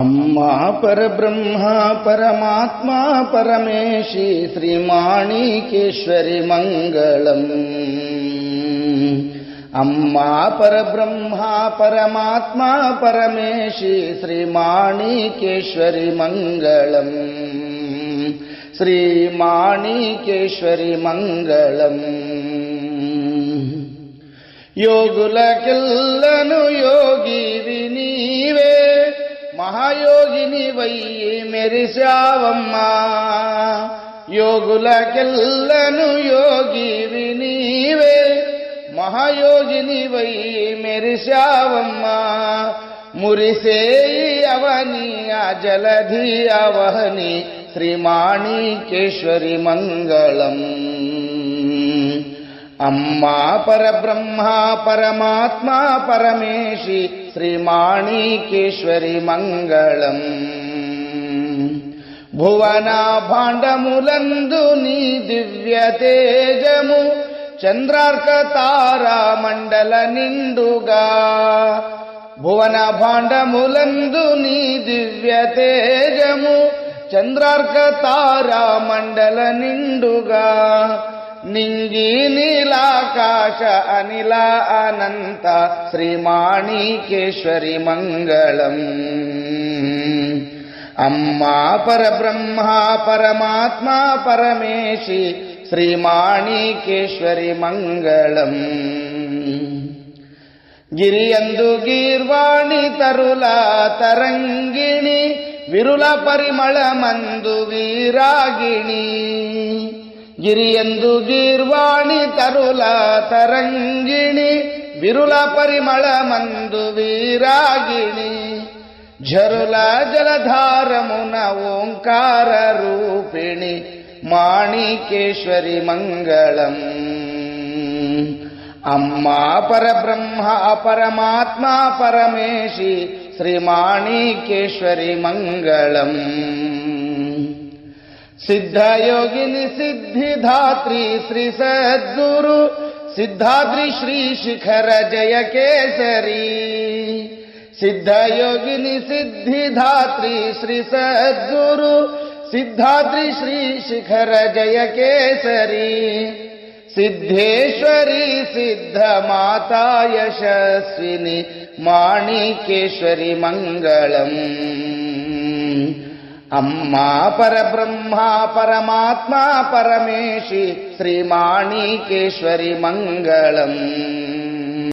अम्मा परब्रह्मा परमात्मा परमेशी श्रीमाणिकेश्वरी मंगलम्। अम्मा परब्रह्मा परमात्मा परमेशी श्रीमाणिकेश्वरी मंगलम्। श्रीमाणिकेश्वरी मंगलम्। योगुलकेल्लनु योगिवि नीवे महायोगिनी वय्यि मेरिसावम्मा। योगुलकेल्लनु योगिवि नीवे महायोगिनी वय्यि मेरिसावम्मा। मुरिसेयि अवनी जलधि अवहनी श्रीमाणिकेश्वरी मंगलम्। अम्मा परब्रह्मा परमात्मा परमेशी श्रीमाणिकेश्वरी मंगलम्। भुवन भाण्डमुलंदु नी दिव्य तेजमु चंद्रार्क तारा मंडल निंडुगा। भुवन भाण्डमुलंदु नी दिव्य तेजमु चंद्रार्क तारा मंडल निंडुगा। निंगी नीलाकाश अनिल अनंत श्रीमाणिकेश्वरी मंगलम्। अम्मा परब्रह्मा परमात्मा परमेशी श्रीमाणिकेश्वरी मंगलम्। गिरियंदु गीर्वाणी तरुला तरंगिणी विरुल परिमळ मंदु वीरागिणी। गिरियंदु गीर्वाणी तरुला तरंगिणी विरुल परिमळ मंदु वीरागिणी। झरुल जलधारमुन ओंकार रूपिणी माणिकेश्वरी मंगलम्। अम्मा परब्रह्मा परमात्मा परमेशी श्रीमाणिकेश्वरी मंगलम्। सिद्धयोगिनी सिद्धिदात्री श्री सद्गुरु सिद्धाद्रि श्री शिखर जय केसरी। सिद्धयोगिनी सिद्धिदात्री श्री सद्गुरु सिद्धाद्रि श्री शिखर जय केसरी। सिद्धेश्वरी सिद्ध माता यशस्विनी माणिकेश्वरी मंगलम्। अम्मा परब्रह्मा परमात्मा परमेशी श्रीमाणिकेश्वरी मंगलम्।